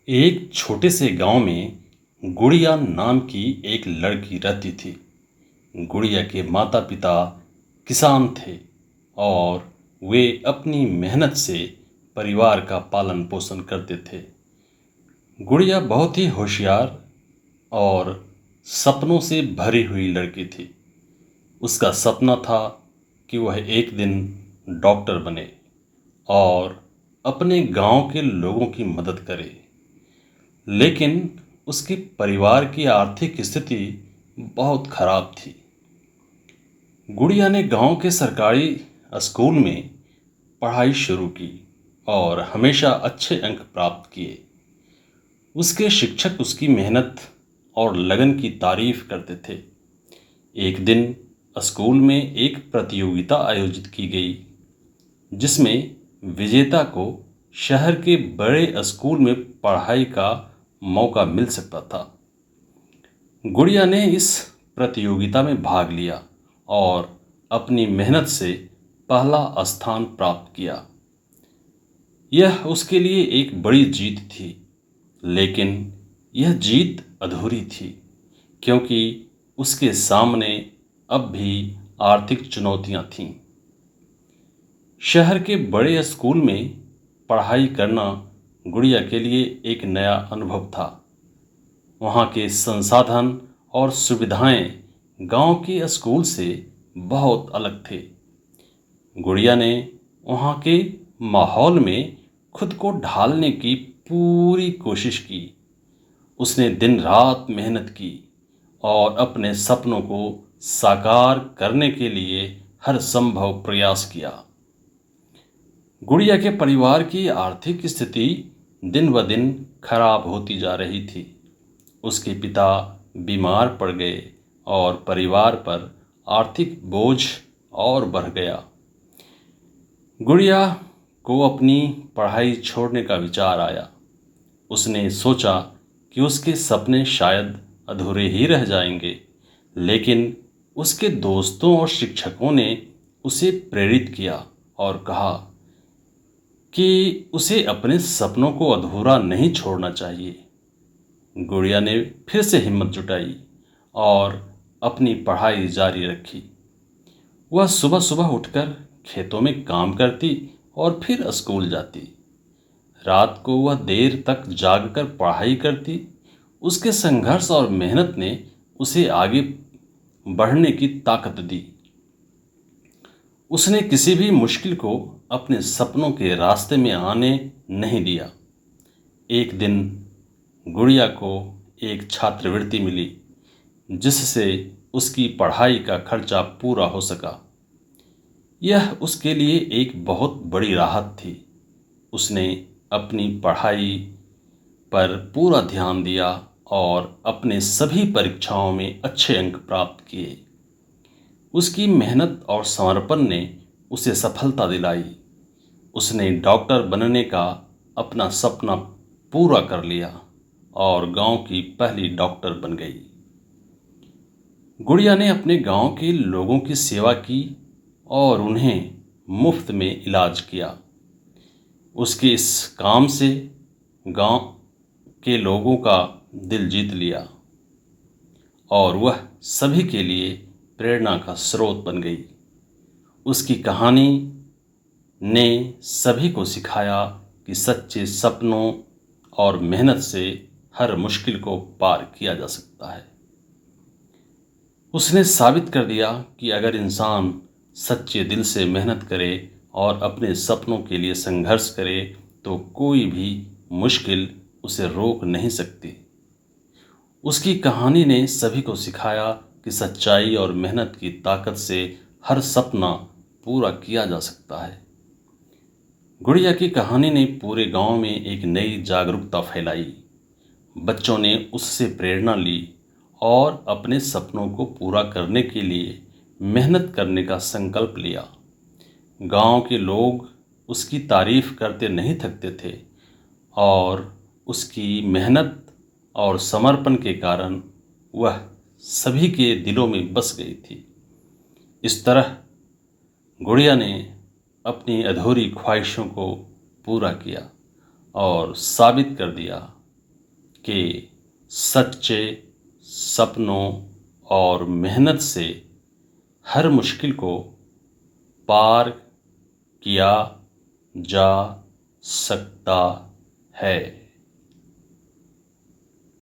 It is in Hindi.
एक छोटे से गांव में गुड़िया नाम की एक लड़की रहती थी। गुड़िया के माता पिता किसान थे और वे अपनी मेहनत से परिवार का पालन पोषण करते थे। गुड़िया बहुत ही होशियार और सपनों से भरी हुई लड़की थी। उसका सपना था कि वह एक दिन डॉक्टर बने और अपने गांव के लोगों की मदद करे। लेकिन उसके परिवार की आर्थिक स्थिति बहुत खराब थी। गुड़िया ने गांव के सरकारी स्कूल में पढ़ाई शुरू की और हमेशा अच्छे अंक प्राप्त किए। उसके शिक्षक उसकी मेहनत और लगन की तारीफ करते थे। एक दिन स्कूल में एक प्रतियोगिता आयोजित की गई, जिसमें विजेता को शहर के बड़े स्कूल में पढ़ाई का मौका मिल सकता था। गुड़िया ने इस प्रतियोगिता में भाग लिया और अपनी मेहनत से पहला स्थान प्राप्त किया। यह उसके लिए एक बड़ी जीत थी, लेकिन यह जीत अधूरी थी क्योंकि उसके सामने अब भी आर्थिक चुनौतियां थीं। शहर के बड़े स्कूल में पढ़ाई करना गुड़िया के लिए एक नया अनुभव था। वहाँ के संसाधन और सुविधाएं गांव के स्कूल से बहुत अलग थे। गुड़िया ने वहाँ के माहौल में खुद को ढालने की पूरी कोशिश की। उसने दिन रात मेहनत की और अपने सपनों को साकार करने के लिए हर संभव प्रयास किया। गुड़िया के परिवार की आर्थिक स्थिति दिन ब दिन खराब होती जा रही थी। उसके पिता बीमार पड़ गए और परिवार पर आर्थिक बोझ और बढ़ गया। गुड़िया को अपनी पढ़ाई छोड़ने का विचार आया। उसने सोचा कि उसके सपने शायद अधूरे ही रह जाएंगे, लेकिन उसके दोस्तों और शिक्षकों ने उसे प्रेरित किया और कहा कि उसे अपने सपनों को अधूरा नहीं छोड़ना चाहिए। गुड़िया ने फिर से हिम्मत जुटाई और अपनी पढ़ाई जारी रखी। वह सुबह सुबह उठकर खेतों में काम करती और फिर स्कूल जाती। रात को वह देर तक जागकर पढ़ाई करती। उसके संघर्ष और मेहनत ने उसे आगे बढ़ने की ताकत दी। उसने किसी भी मुश्किल को अपने सपनों के रास्ते में आने नहीं दिया। एक दिन गुड़िया को एक छात्रवृत्ति मिली, जिससे उसकी पढ़ाई का खर्चा पूरा हो सका। यह उसके लिए एक बहुत बड़ी राहत थी। उसने अपनी पढ़ाई पर पूरा ध्यान दिया और अपने सभी परीक्षाओं में अच्छे अंक प्राप्त किए। उसकी मेहनत और समर्पण ने उसे सफलता दिलाई। उसने डॉक्टर बनने का अपना सपना पूरा कर लिया और गांव की पहली डॉक्टर बन गई। गुड़िया ने अपने गांव के लोगों की सेवा की और उन्हें मुफ्त में इलाज किया। उसके इस काम से गांव के लोगों का दिल जीत लिया और वह सभी के लिए प्रेरणा का स्रोत बन गई। उसकी कहानी ने सभी को सिखाया कि सच्चे सपनों और मेहनत से हर मुश्किल को पार किया जा सकता है। उसने साबित कर दिया कि अगर इंसान सच्चे दिल से मेहनत करे और अपने सपनों के लिए संघर्ष करे तो कोई भी मुश्किल उसे रोक नहीं सकती। उसकी कहानी ने सभी को सिखाया कि सच्चाई और मेहनत की ताकत से हर सपना पूरा किया जा सकता है। गुड़िया की कहानी ने पूरे गांव में एक नई जागरूकता फैलाई। बच्चों ने उससे प्रेरणा ली और अपने सपनों को पूरा करने के लिए मेहनत करने का संकल्प लिया। गांव के लोग उसकी तारीफ करते नहीं थकते थे और उसकी मेहनत और समर्पण के कारण वह सभी के दिलों में बस गई थी। इस तरह गुड़िया ने अपनी अधूरी ख्वाहिशों को पूरा किया और साबित कर दिया कि सच्चे सपनों और मेहनत से हर मुश्किल को पार किया जा सकता है।